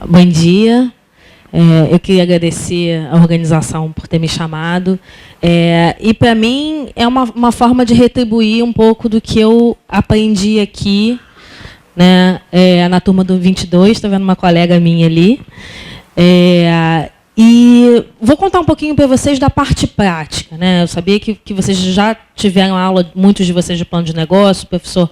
Bom dia. Eu queria agradecer a organização por ter me chamado. E, para mim, é uma forma de retribuir um pouco do que eu aprendi aqui, né, na turma do 22, estou vendo uma colega minha ali. E vou contar um pouquinho para vocês da parte prática, né? Eu sabia que vocês já tiveram aula, muitos de vocês, de plano de negócio, o professor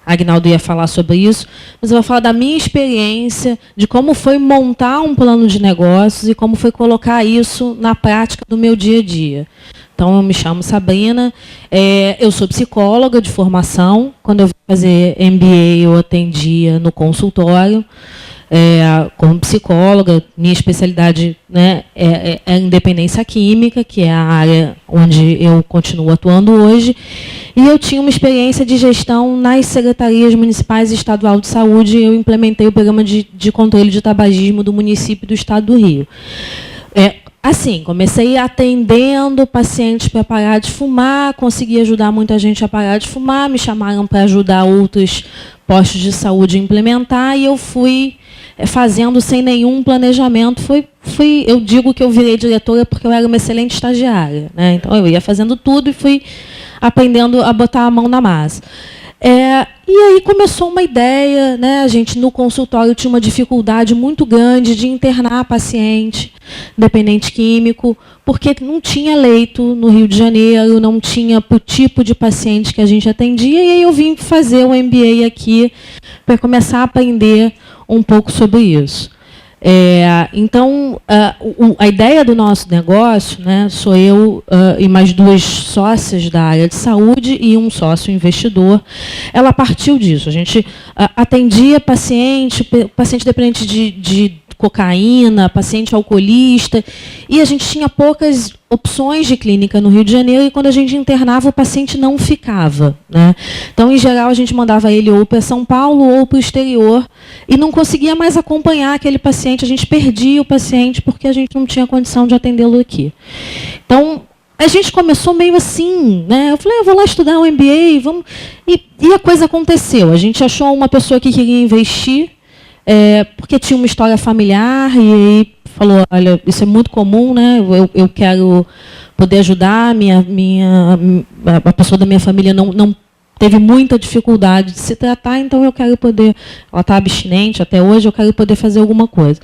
Agnaldo ia falar sobre isso, mas eu vou falar da minha experiência, de como foi montar um plano de negócios e como foi colocar isso na prática do meu dia a dia. Então, eu me chamo Sabrina, eu sou psicóloga de formação. Quando eu vim fazer MBA, eu atendia no consultório, como psicóloga. Minha especialidade, né, é independência química, que é a área onde eu continuo atuando hoje. E eu tinha uma experiência de gestão nas secretarias municipais e estadual de saúde. Eu implementei o programa de controle de tabagismo do município do estado do Rio. Assim, comecei atendendo pacientes para parar de fumar, consegui ajudar muita gente a parar de fumar, me chamaram para ajudar outros postos de saúde a implementar, e eu fui fazendo sem nenhum planejamento. Eu digo que eu virei diretora porque eu era uma excelente estagiária, né? Então, eu ia fazendo tudo e fui aprendendo a botar a mão na massa. E aí começou uma ideia, né? A gente, no consultório, tinha uma dificuldade muito grande de internar paciente dependente químico, porque não tinha leito no Rio de Janeiro, não tinha para o tipo de paciente que a gente atendia, e aí eu vim fazer o MBA aqui para começar a aprender um pouco sobre isso. Então, a ideia do nosso negócio, né, sou eu e mais duas sócias da área de saúde e um sócio investidor. Ela partiu disso. A gente atendia paciente dependente de cocaína, paciente alcoolista, e a gente tinha poucas opções de clínica no Rio de Janeiro, e quando a gente internava, o paciente não ficava, né? Então, em geral, a gente mandava ele ou para São Paulo ou para o exterior, e não conseguia mais acompanhar aquele paciente, a gente perdia o paciente porque a gente não tinha condição de atendê-lo aqui. Então, a gente começou meio assim, né? Eu falei, eu vou lá estudar um MBA, vamos... E a coisa aconteceu. A gente achou uma pessoa que queria investir, porque tinha uma história familiar, e aí falou, olha, isso é muito comum, né? Eu quero poder ajudar, a pessoa da minha família não teve muita dificuldade de se tratar, então eu quero poder, ela está abstinente até hoje, eu quero poder fazer alguma coisa.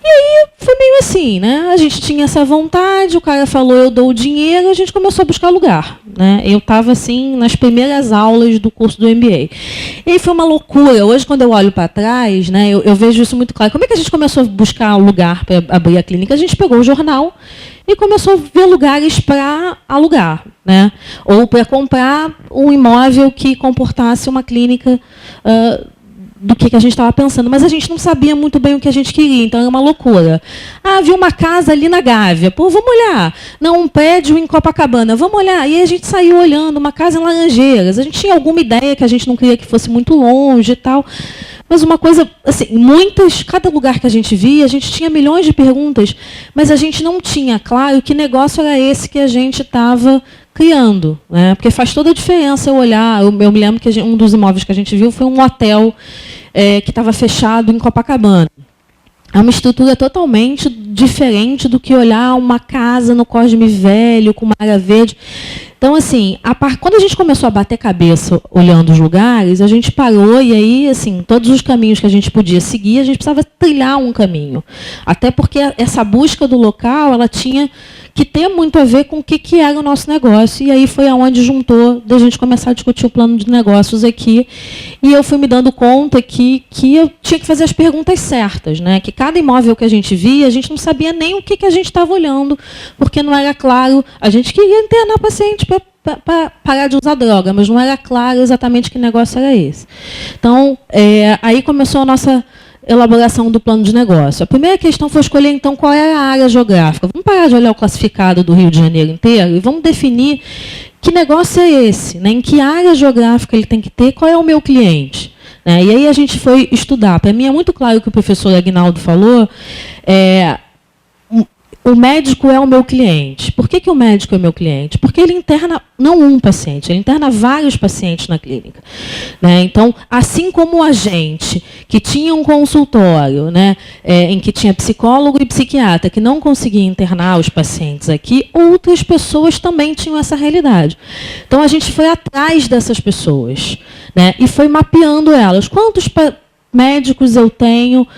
E aí foi meio assim, né? A gente tinha essa vontade, o cara falou, eu dou o dinheiro, a gente começou a buscar lugar, né? Eu estava assim nas primeiras aulas do curso do MBA. E aí foi uma loucura. Hoje, quando eu olho para trás, né, eu vejo isso muito claro. Como é que a gente começou a buscar lugar para abrir a clínica? A gente pegou o jornal e começou a ver lugares para alugar, né? Ou para comprar um imóvel que comportasse uma clínica do que a gente estava pensando, mas a gente não sabia muito bem o que a gente queria, então era uma loucura. Havia uma casa ali na Gávea, pô, vamos olhar. Não, um prédio em Copacabana, vamos olhar. E aí a gente saiu olhando, uma casa em Laranjeiras. A gente tinha alguma ideia que a gente não queria que fosse muito longe e tal, mas uma coisa, assim, cada lugar que a gente via, a gente tinha milhões de perguntas, mas a gente não tinha claro que negócio era esse que a gente estava criando, né? Porque faz toda a diferença eu olhar. Eu me lembro que um dos imóveis que a gente viu foi um hotel que estava fechado em Copacabana. É uma estrutura totalmente diferente do que olhar uma casa no Cosme Velho, com uma área verde. Então, assim, quando a gente começou a bater cabeça olhando os lugares, a gente parou, e aí, assim, todos os caminhos que a gente podia seguir, a gente precisava trilhar um caminho. Até porque essa busca do local, ela tinha que ter muito a ver com o que era o nosso negócio. E aí foi aonde juntou da gente começar a discutir o plano de negócios aqui. E eu fui me dando conta que eu tinha que fazer as perguntas certas, né? Que cada imóvel que a gente via, a gente não sabia nem o que a gente estava olhando, porque não era claro. A gente queria internar paciente para parar de usar droga, mas não era claro exatamente que negócio era esse. Então, aí começou a nossa elaboração do plano de negócio. A primeira questão foi escolher, então, qual era a área geográfica. Vamos parar de olhar o classificado do Rio de Janeiro inteiro e vamos definir que negócio é esse, né? Em que área geográfica ele tem que ter, qual é o meu cliente. Né? E aí a gente foi estudar. Para mim é muito claro o que o professor Agnaldo falou, o médico é o meu cliente. Por que o médico é o meu cliente? Porque ele interna não um paciente, ele interna vários pacientes na clínica. Né? Então, assim como a gente que tinha um consultório, né, em que tinha psicólogo e psiquiatra, que não conseguia internar os pacientes aqui, outras pessoas também tinham essa realidade. Então, a gente foi atrás dessas pessoas, né, e foi mapeando elas. Quantos médicos eu tenho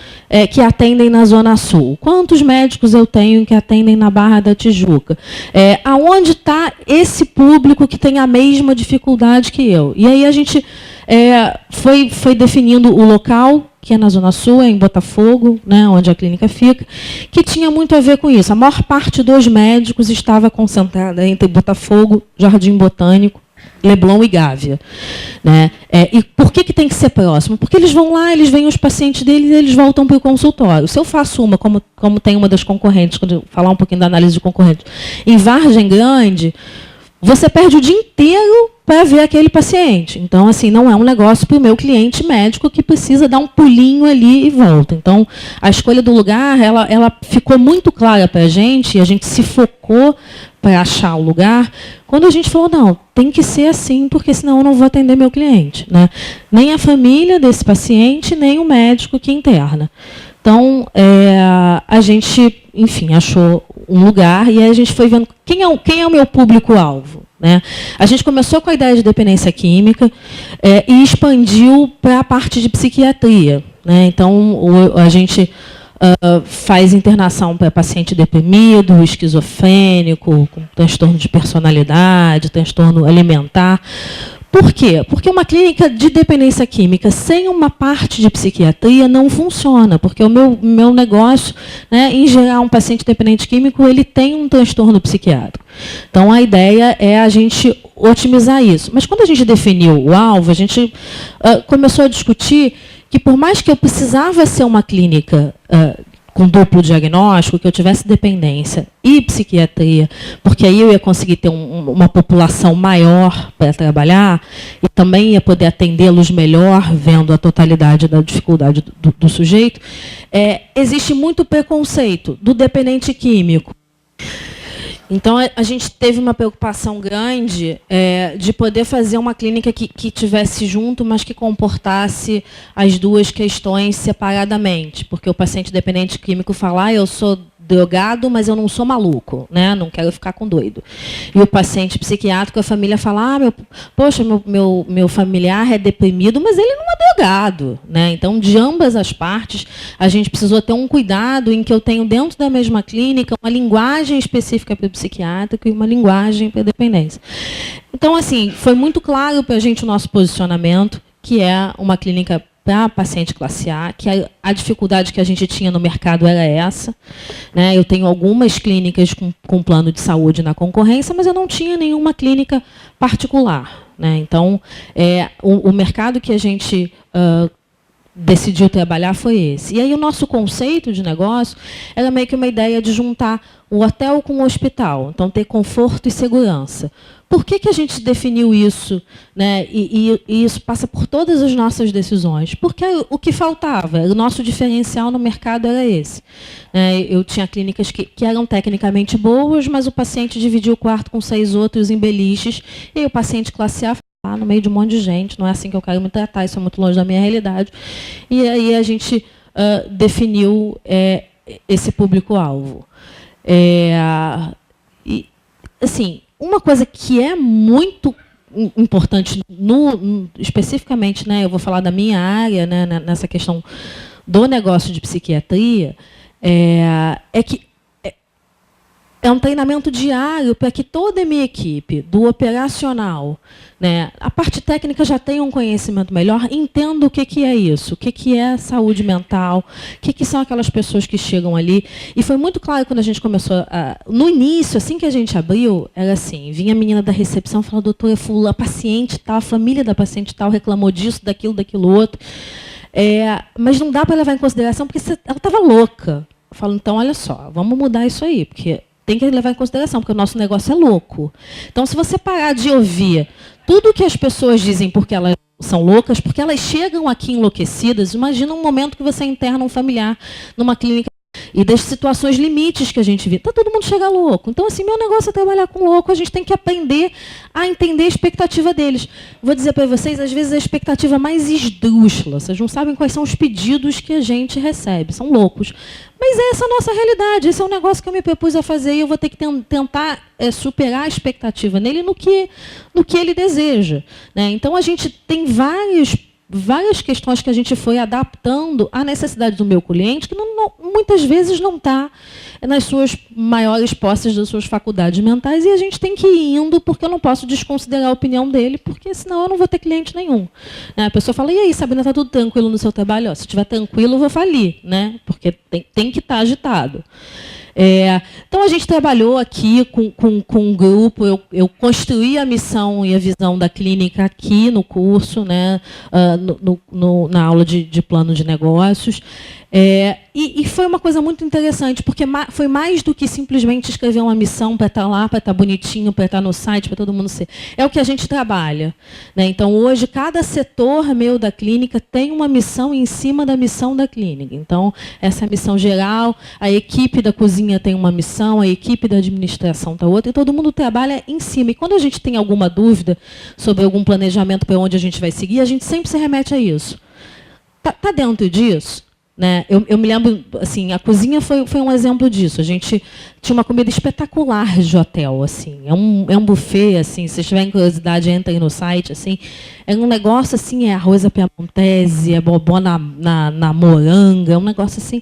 que atendem na Zona Sul? Quantos médicos eu tenho que atendem na Barra da Tijuca? Aonde está esse público que tem a mesma dificuldade que eu? E aí a gente foi definindo o local, que é na Zona Sul, em Botafogo, né, onde a clínica fica, que tinha muito a ver com isso. A maior parte dos médicos estava concentrada entre Botafogo, Jardim Botânico, Leblon e Gávea, né? E por que tem que ser próximo? Porque eles vão lá, eles veem os pacientes deles e eles voltam para o consultório. Se eu faço como tem uma das concorrentes, quando eu falar um pouquinho da análise de concorrente, em Vargem Grande, você perde o dia inteiro para ver aquele paciente. Então, assim, não é um negócio para o meu cliente médico que precisa dar um pulinho ali e volta. Então, a escolha do lugar, ela ficou muito clara para a gente, e a gente se focou para achar o lugar, quando a gente falou, não, tem que ser assim, porque senão eu não vou atender meu cliente, né? Nem a família desse paciente, nem o médico que interna. Então, a gente, enfim, achou um lugar, e aí a gente foi vendo quem é o meu público-alvo, né? A gente começou com a ideia de dependência química e expandiu para a parte de psiquiatria, né? Então, a gente faz internação para paciente deprimido, esquizofrênico, com transtorno de personalidade, transtorno alimentar. Por quê? Porque uma clínica de dependência química sem uma parte de psiquiatria não funciona, porque o meu negócio, né, em geral, um paciente dependente químico, ele tem um transtorno psiquiátrico. Então, a ideia é a gente otimizar isso. Mas, quando a gente definiu o alvo, a gente começou a discutir que, por mais que eu precisava ser uma clínica com duplo diagnóstico, que eu tivesse dependência e psiquiatria, porque aí eu ia conseguir ter uma população maior para trabalhar e também ia poder atendê-los melhor, vendo a totalidade da dificuldade do sujeito, existe muito preconceito do dependente químico. Então, a gente teve uma preocupação grande de poder fazer uma clínica que tivesse junto, mas que comportasse as duas questões separadamente. Porque o paciente dependente químico fala, eu sou drogado, mas eu não sou maluco, né? Não quero ficar com doido. E o paciente psiquiátrico, a família fala, poxa, meu familiar é deprimido, mas ele não é drogado, né? Então, de ambas as partes, a gente precisou ter um cuidado em que eu tenho dentro da mesma clínica uma linguagem específica para o psiquiátrico e uma linguagem para a dependência. Então, assim, foi muito claro para a gente o nosso posicionamento, que é uma clínica para paciente classe A, que a dificuldade que a gente tinha no mercado era essa, né? Eu tenho algumas clínicas com plano de saúde na concorrência, mas eu não tinha nenhuma clínica particular, né? Então, o mercado que a gente decidiu trabalhar foi esse. E aí o nosso conceito de negócio era meio que uma ideia de juntar o hotel com o hospital, então ter conforto e segurança. Por que a gente definiu isso, né? E isso passa por todas as nossas decisões? Porque o que faltava, o nosso diferencial no mercado era esse, né? Eu tinha clínicas que eram tecnicamente boas, mas o paciente dividia o quarto com 6 outros em beliches, e o paciente classe A lá no meio de um monte de gente, não é assim que eu quero me tratar, isso é muito longe da minha realidade. E aí a gente definiu esse público-alvo. E, assim, uma coisa que é muito importante, especificamente, né, eu vou falar da minha área, né, nessa questão do negócio de psiquiatria, é que é um treinamento diário para que toda a minha equipe, do operacional, né, a parte técnica já tenha um conhecimento melhor, entenda o que é isso, o que é saúde mental, o que são aquelas pessoas que chegam ali. E foi muito claro quando a gente começou, no início, assim que a gente abriu, era assim, vinha a menina da recepção e falava, doutora Fula, a paciente tal, a família da paciente tal reclamou disso, daquilo outro, mas não dá para levar em consideração porque ela estava louca. Eu falo, então, olha só, vamos mudar isso aí, porque tem que levar em consideração, porque o nosso negócio é louco. Então, se você parar de ouvir tudo que as pessoas dizem porque elas são loucas, porque elas chegam aqui enlouquecidas, imagina um momento que você interna um familiar numa clínica e das situações limites que a gente vive. Tá, todo mundo chega louco. Então, assim, meu negócio é trabalhar com louco, a gente tem que aprender a entender a expectativa deles. Vou dizer para vocês, às vezes, a expectativa mais esdrúxula. Vocês não sabem quais são os pedidos que a gente recebe. São loucos. Mas essa é a nossa realidade. Esse é um negócio que eu me propus a fazer e eu vou ter que tentar superar a expectativa nele no que ele deseja, né? Então, a gente tem várias questões que a gente foi adaptando à necessidade do meu cliente, que muitas vezes não está nas suas maiores posses das suas faculdades mentais, e a gente tem que ir indo, porque eu não posso desconsiderar a opinião dele, porque senão eu não vou ter cliente nenhum. A pessoa fala, e aí, Sabrina, está tudo tranquilo no seu trabalho? Se estiver tranquilo, eu vou falir, né? Porque tem que estar agitado. Então, a gente trabalhou aqui com um grupo, eu construí a missão e a visão da clínica aqui no curso, né, na aula de plano de negócios. E foi uma coisa muito interessante, porque foi mais do que simplesmente escrever uma missão para estar lá, para estar bonitinho, para estar no site, para todo mundo ser. É o que a gente trabalha, né? Então, hoje, cada setor meu da clínica tem uma missão em cima da missão da clínica. Então, essa é a missão geral, a equipe da cozinha tem uma missão, a equipe da administração está outra, e todo mundo trabalha em cima. E quando a gente tem alguma dúvida sobre algum planejamento para onde a gente vai seguir, a gente sempre se remete a isso. Tá dentro disso? Né? Eu me lembro, assim, a cozinha foi um exemplo disso. A gente tinha uma comida espetacular de hotel, assim. É um buffet, assim. Se vocês tiverem curiosidade, entrem no site, assim. É um negócio assim, é arroz à piamontese, é bobó na moranga, é um negócio assim.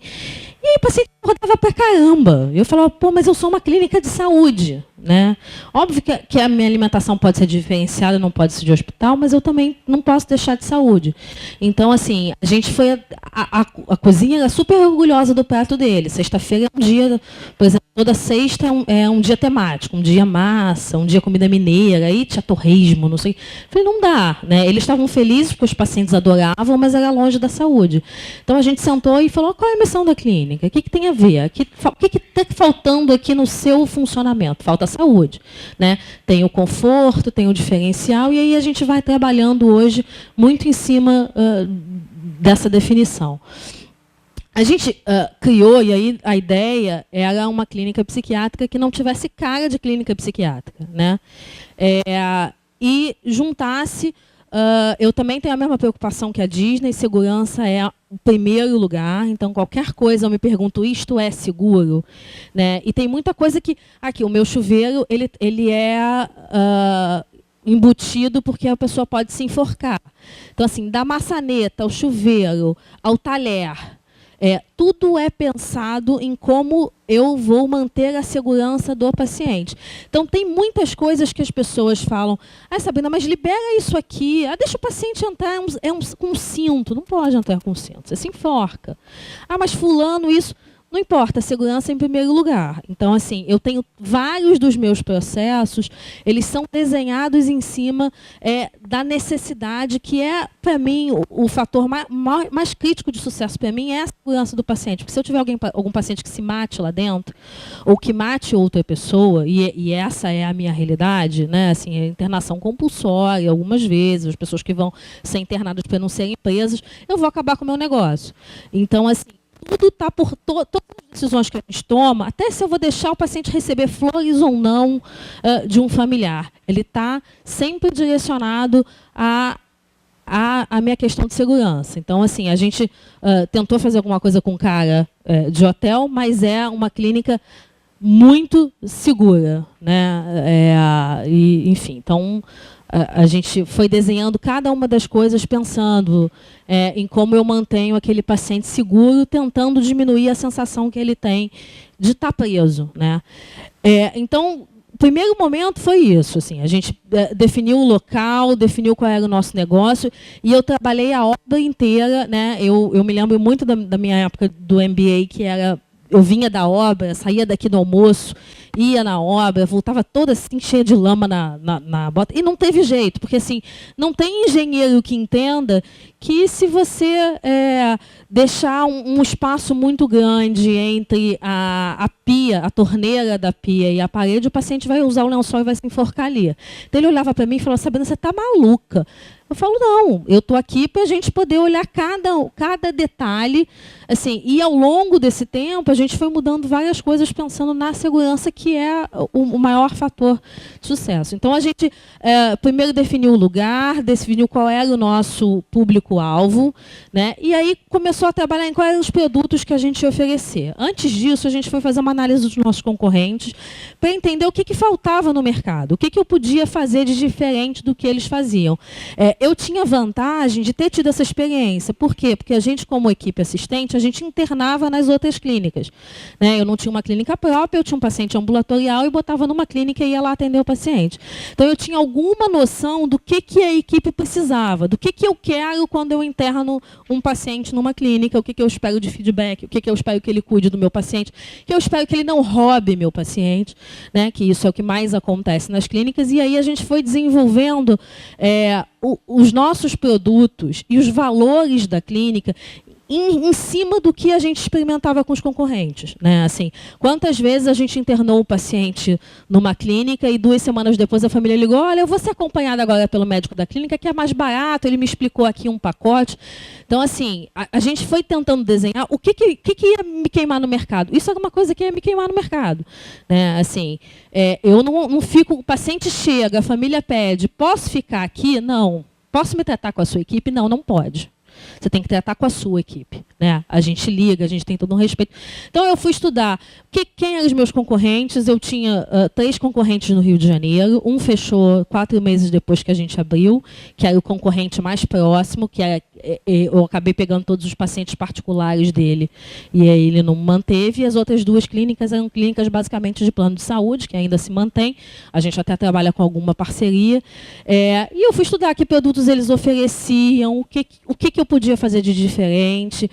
E aí o paciente rodava pra caramba. Eu falava, pô, mas eu sou uma clínica de saúde, né? Óbvio que a minha alimentação pode ser diferenciada, não pode ser de hospital, mas eu também não posso deixar de saúde. Então, assim, a gente foi... A cozinha era super orgulhosa do prato dele. Sexta-feira é um dia, por exemplo, toda sexta é um dia temático, um dia massa, um dia comida mineira, aí tinha torresmo, não sei. Eu falei, não dá, né? Eles estavam felizes porque os pacientes adoravam, mas era longe da saúde. Então, a gente sentou e falou, qual é a missão da clínica? O que tem a ver? O que está faltando aqui no seu funcionamento? Falta saúde, né? Tem o conforto, tem o diferencial, e aí a gente vai trabalhando hoje muito em cima dessa definição. A gente criou, e aí a ideia era uma clínica psiquiátrica que não tivesse cara de clínica psiquiátrica, né? E juntasse... eu também tenho a mesma preocupação que a Disney, segurança é o primeiro lugar, então qualquer coisa eu me pergunto, isto é seguro? Né? E tem muita coisa que... Aqui, o meu chuveiro, ele é embutido porque a pessoa pode se enforcar. Então, assim, da maçaneta ao chuveiro, ao talher... tudo é pensado em como eu vou manter a segurança do paciente. Então, tem muitas coisas que as pessoas falam, Sabrina, mas libera isso aqui, deixa o paciente entrar com cinto. Não pode entrar com cinto, você se enforca. Mas fulano, isso... Não importa, a segurança é em primeiro lugar. Então, assim, eu tenho vários dos meus processos, eles são desenhados em cima da necessidade, que é, para mim, o fator mais crítico de sucesso para mim é a segurança do paciente. Porque se eu tiver algum paciente que se mate lá dentro, ou que mate outra pessoa, e essa é a minha realidade, né? Assim, a internação compulsória, algumas vezes, as pessoas que vão ser internadas para não serem presas, eu vou acabar com o meu negócio. Então, assim, tudo está por todas as decisões que a gente toma, até se eu vou deixar o paciente receber flores ou não de um familiar. Ele está sempre direcionado à minha questão de segurança. Então, assim, a gente tentou fazer alguma coisa com cara de hotel, mas é uma clínica muito segura, né? Enfim, então... A gente foi desenhando cada uma das coisas pensando em como eu mantenho aquele paciente seguro, tentando diminuir a sensação que ele tem de estar preso, né? Então, o primeiro momento foi isso. Assim, a gente definiu o local, definiu qual era o nosso negócio, e eu trabalhei a obra inteira, né? Eu me lembro muito da minha época do MBA, que era... Eu vinha da obra, saía daqui do almoço, ia na obra, voltava toda assim, cheia de lama na bota. E não teve jeito, porque assim, não tem engenheiro que entenda que se você deixar um espaço muito grande entre a pia, a torneira da pia e a parede, o paciente vai usar o lençol e vai se enforcar ali. Então ele olhava para mim e falou, Sabrina, você está maluca. Eu falo, não, eu estou aqui para a gente poder olhar cada detalhe. Assim, e ao longo desse tempo, a gente foi mudando várias coisas pensando na segurança, que é o maior fator de sucesso. Então, a gente primeiro definiu o lugar, definiu qual era o nosso público-alvo, né? E aí começou a trabalhar em quais eram os produtos que a gente ia oferecer. Antes disso, a gente foi fazer uma análise dos nossos concorrentes para entender o que faltava no mercado, o que eu podia fazer de diferente do que eles faziam. Eu tinha vantagem de ter tido essa experiência. Por quê? Porque a gente, como equipe assistente, a gente internava nas outras clínicas, né? Eu não tinha uma clínica própria, eu tinha um paciente ambulatorial e botava numa clínica e ia lá atender o paciente. Então, eu tinha alguma noção do que a equipe precisava, do que eu quero quando eu interno um paciente numa clínica, o que eu espero de feedback, o que eu espero que ele cuide do meu paciente, o que eu espero que ele não roube meu paciente, né? Que isso é o que mais acontece nas clínicas. E aí a gente foi desenvolvendo os nossos produtos e os valores da clínica em cima do que a gente experimentava com os concorrentes, né? Assim, quantas vezes a gente internou o paciente numa clínica e 2 semanas depois a família ligou, olha, eu vou ser acompanhada agora pelo médico da clínica, que é mais barato, ele me explicou aqui um pacote. Então, assim, a gente foi tentando desenhar o que ia me queimar no mercado. Isso é uma coisa que ia me queimar no mercado, né? Assim, eu não fico, o paciente chega, a família pede, posso ficar aqui? Não. Posso me tratar com a sua equipe? Não, não pode. Você tem que tratar com a sua equipe, né? A gente liga, a gente tem todo um respeito. Então, eu fui estudar quem eram os meus concorrentes. Eu tinha 3 concorrentes no Rio de Janeiro. Um fechou 4 meses depois que a gente abriu, que era o concorrente mais próximo, que eu acabei pegando todos os pacientes particulares dele, e aí ele não manteve. E as outras 2 clínicas eram clínicas basicamente de plano de saúde, que ainda se mantém. A gente até trabalha com alguma parceria. E eu fui estudar que produtos eles ofereciam, o que eu podia fazer de diferente,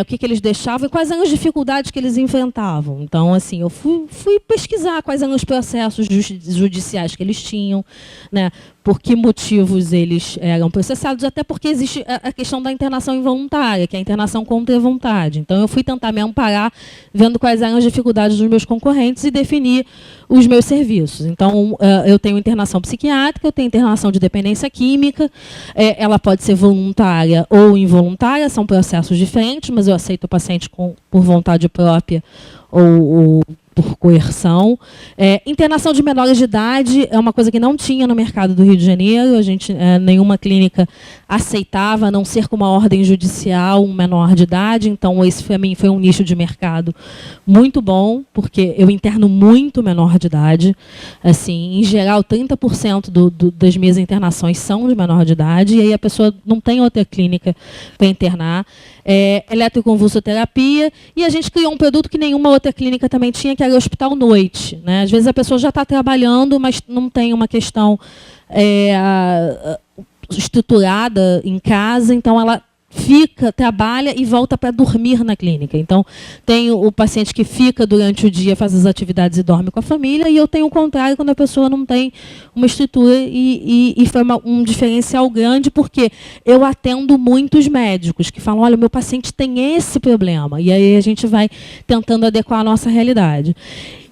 o que eles deixavam e quais eram as dificuldades que eles enfrentavam. Então, assim, eu fui pesquisar quais eram os processos judiciais que eles tinham, né? Por que motivos eles eram processados, até porque existe a questão da internação involuntária, que é a internação contra a vontade. Então, eu fui tentar me amparar, vendo quais eram as dificuldades dos meus concorrentes e definir os meus serviços. Então, eu tenho internação psiquiátrica, eu tenho internação de dependência química, ela pode ser voluntária ou involuntária, são processos diferentes, mas eu aceito o paciente por vontade própria ou por coerção. Internação de menores de idade é uma coisa que não tinha no mercado do Rio de Janeiro. A gente, nenhuma clínica aceitava, a não ser com uma ordem judicial, um menor de idade. Então, esse, para mim, foi um nicho de mercado muito bom, porque eu interno muito menor de idade. Assim, em geral, 30% das minhas internações são de menor de idade, e aí a pessoa não tem outra clínica para internar. Eletroconvulsoterapia, e a gente criou um produto que nenhuma outra clínica também tinha, que era o Hospital Noite, né? Às vezes a pessoa já está trabalhando, mas não tem uma questão estruturada em casa, então ela trabalha e volta para dormir na clínica. Então, tem o paciente que fica durante o dia, faz as atividades e dorme com a família, e eu tenho o contrário, quando a pessoa não tem uma estrutura, e foi um diferencial grande, porque eu atendo muitos médicos que falam, olha, o meu paciente tem esse problema, e aí a gente vai tentando adequar a nossa realidade.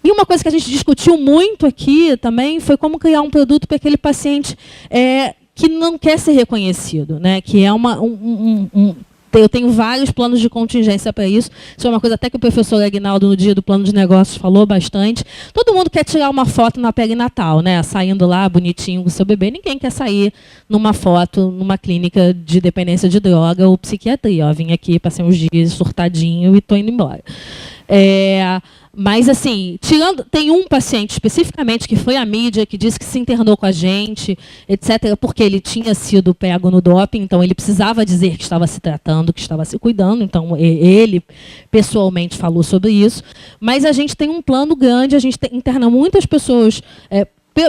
E uma coisa que a gente discutiu muito aqui também foi como criar um produto para aquele paciente que não quer ser reconhecido, né? Que é eu tenho vários planos de contingência para isso. Isso é uma coisa até que o professor Aguinaldo, no dia do plano de negócios, falou bastante. Todo mundo quer tirar uma foto na perinatal, né? Saindo lá bonitinho com o seu bebê. Ninguém quer sair numa foto numa clínica de dependência de droga ou psiquiatria. Vim aqui, passei uns dias surtadinho e estou indo embora. Mas, assim, tem um paciente especificamente que foi à mídia, que disse que se internou com a gente, etc., porque ele tinha sido pego no doping, então ele precisava dizer que estava se tratando, que estava se cuidando, então ele pessoalmente falou sobre isso. Mas a gente tem um plano grande, a gente interna muitas pessoas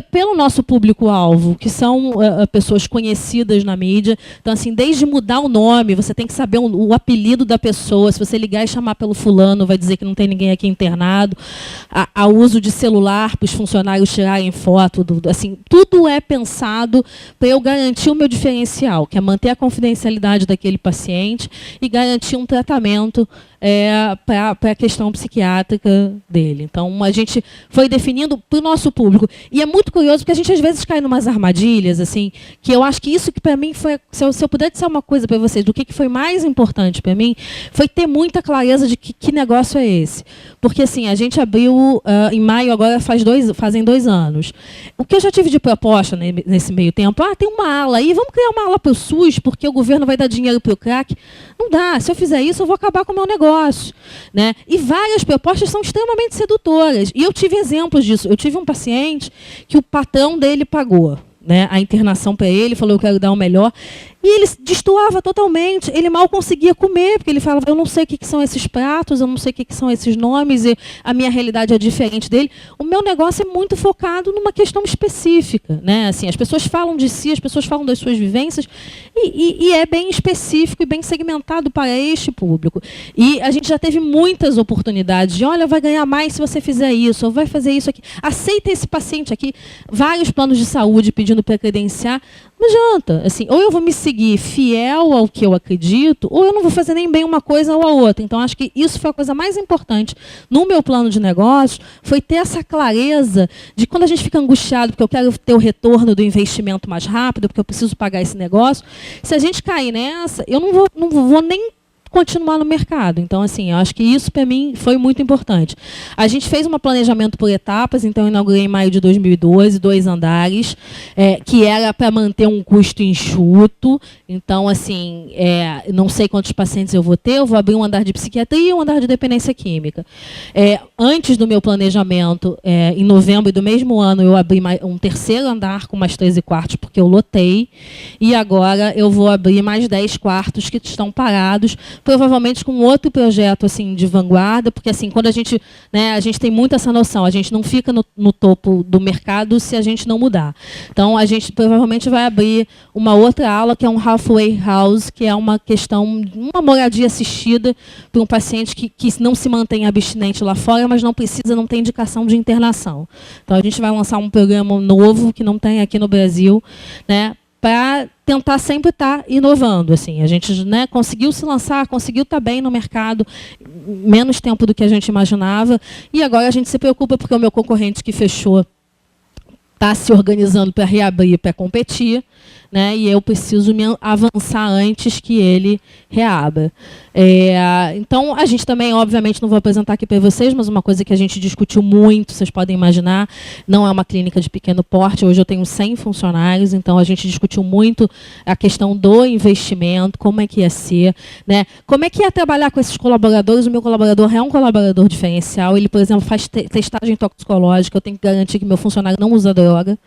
pelo nosso público-alvo, que são pessoas conhecidas na mídia. Então, assim, desde mudar o nome, você tem que saber o apelido da pessoa. Se você ligar e chamar pelo fulano, vai dizer que não tem ninguém aqui internado. A uso de celular para os funcionários tirarem foto. Assim, tudo é pensado para eu garantir o meu diferencial, que é manter a confidencialidade daquele paciente e garantir um tratamento para a questão psiquiátrica dele. Então, a gente foi definindo para o nosso público. E é muito curioso, porque a gente às vezes cai em umas armadilhas, assim, que eu acho que isso que para mim foi, se eu puder dizer uma coisa para vocês, do que foi mais importante para mim, foi ter muita clareza de que negócio é esse. Porque assim, a gente abriu em maio, agora fazem 2 anos. O que eu já tive de proposta nesse meio tempo, tem uma ala aí, vamos criar uma ala para o SUS, porque o governo vai dar dinheiro para o crack. Não dá, se eu fizer isso, eu vou acabar com o meu negócio. Né? E várias propostas são extremamente sedutoras. E eu tive exemplos disso. Eu tive um paciente que o patrão dele pagou, né, a internação para ele, falou: eu quero dar o melhor. E ele destoava totalmente, ele mal conseguia comer, porque ele falava: eu não sei o que são esses pratos, eu não sei o que são esses nomes, e a minha realidade é diferente dele. O meu negócio é muito focado numa questão específica. Né? Assim, as pessoas falam de si, as pessoas falam das suas vivências, e é bem específico e bem segmentado para este público. E a gente já teve muitas oportunidades de: olha, vai ganhar mais se você fizer isso, ou vai fazer isso aqui. Aceita esse paciente aqui. Vários planos de saúde pedindo para credenciar. Não adianta. Assim, ou eu vou me seguir fiel ao que eu acredito, ou eu não vou fazer nem bem uma coisa ou a outra. Então, acho que isso foi a coisa mais importante no meu plano de negócio, foi ter essa clareza de quando a gente fica angustiado, porque eu quero ter o retorno do investimento mais rápido, porque eu preciso pagar esse negócio. Se a gente cair nessa, eu não vou nem continuar no mercado. Então, assim, eu acho que isso, para mim, foi muito importante. A gente fez um planejamento por etapas, então eu inaugurei em maio de 2012, 2 andares, que era para manter um custo enxuto. Então, assim, não sei quantos pacientes eu vou ter, eu vou abrir um andar de psiquiatria e um andar de dependência química. Antes do meu planejamento, em novembro do mesmo ano, eu abri um 3º andar com mais 13 quartos, porque eu lotei, e agora eu vou abrir mais 10 quartos que estão parados, provavelmente com outro projeto assim de vanguarda, porque assim, quando a gente tem muito essa noção, a gente não fica no topo do mercado se a gente não mudar. Então, a gente provavelmente vai abrir uma outra ala, que é um halfway house, que é uma questão, uma moradia assistida para um paciente que não se mantém abstinente lá fora, mas não tem indicação de internação. Então, a gente vai lançar um programa novo, que não tem aqui no Brasil, né, para tentar sempre estar inovando. Assim. A gente conseguiu se lançar, conseguiu estar bem no mercado, menos tempo do que a gente imaginava, e agora a gente se preocupa porque o meu concorrente que fechou está se organizando para reabrir, para competir, né, e eu preciso me avançar antes que ele reabra. Então, a gente também, obviamente, não vou apresentar aqui para vocês, mas uma coisa que a gente discutiu muito, vocês podem imaginar, não é uma clínica de pequeno porte, hoje eu tenho 100 funcionários, então a gente discutiu muito a questão do investimento, como é que ia ser, né, como é que ia trabalhar com esses colaboradores. O meu colaborador é um colaborador diferencial, ele, por exemplo, faz testagem toxicológica, eu tenho que garantir que meu funcionário não usa droga,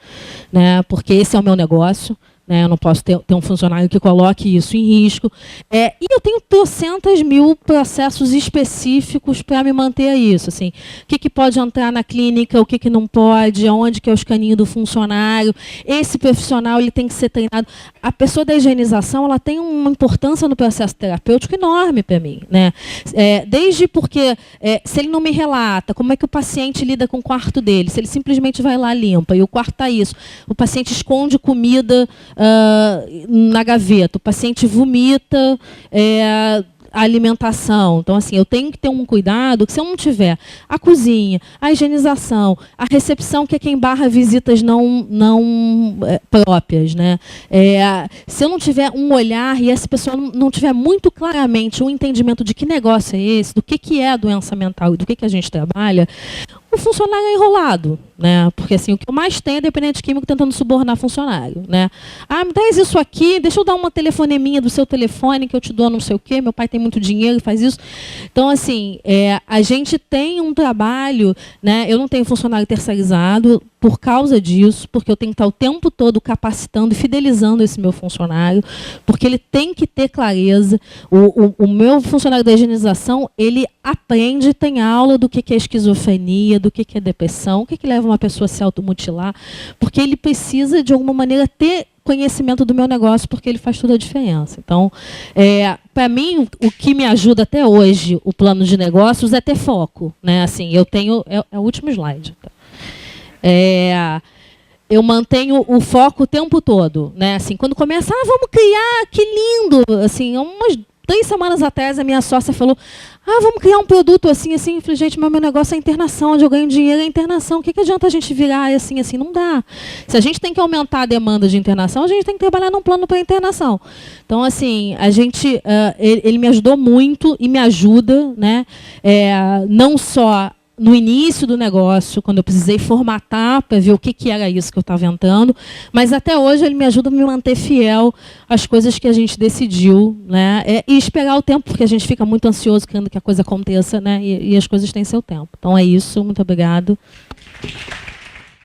né, porque esse é o meu negócio. Eu não posso ter um funcionário que coloque isso em risco. E eu tenho 300.000 processos específicos para me manter isso. Assim, o que pode entrar na clínica, o que não pode, onde que é o escaninho do funcionário. Esse profissional ele tem que ser treinado. A pessoa da higienização ela tem uma importância no processo terapêutico enorme para mim. Né? Desde porque, se ele não me relata como é que o paciente lida com o quarto dele, se ele simplesmente vai lá limpa, e o quarto está isso, o paciente esconde comida na gaveta, o paciente vomita a alimentação. Então, assim, eu tenho que ter um cuidado que, se eu não tiver a cozinha, a higienização, a recepção, que é quem barra visitas não próprias, né? Se eu não tiver um olhar e essa pessoa não tiver muito claramente um entendimento de que negócio é esse, do que é a doença mental e do que a gente trabalha, o funcionário é enrolado, né? Porque assim, o que eu mais tenho é dependente químico tentando subornar funcionário, né? Me traz isso aqui, deixa eu dar uma telefoneminha do seu telefone que eu te dou não sei o quê, meu pai tem muito dinheiro e faz isso. Então, assim, a gente tem um trabalho, né? Eu não tenho funcionário terceirizado por causa disso, porque eu tenho que estar o tempo todo capacitando e fidelizando esse meu funcionário, porque ele tem que ter clareza. O meu funcionário da higienização, ele aprende, tem aula do que é esquizofrenia, do que é depressão, o que leva uma pessoa a se automutilar, porque ele precisa, de alguma maneira, ter conhecimento do meu negócio, porque ele faz toda a diferença. Então, para mim, o que me ajuda até hoje, o plano de negócios, é ter foco. Né? Assim, eu tenho... É o último slide. Eu mantenho o foco o tempo todo. Né? Assim, quando começa, vamos criar, que lindo! Assim, umas 3 semanas atrás, a minha sócia falou, vamos criar um produto assim, assim. Eu falei, gente, mas meu negócio é internação, onde eu ganho dinheiro é internação. O que adianta a gente virar assim, assim? Não dá. Se a gente tem que aumentar a demanda de internação, a gente tem que trabalhar num plano para internação. Então, assim, ele me ajudou muito e me ajuda, né? Não só no início do negócio, quando eu precisei formatar para ver o que era isso que eu estava inventando, mas até hoje ele me ajuda a me manter fiel às coisas que a gente decidiu, né? E esperar o tempo, porque a gente fica muito ansioso querendo que a coisa aconteça, né? E as coisas têm seu tempo. Então é isso, muito obrigado.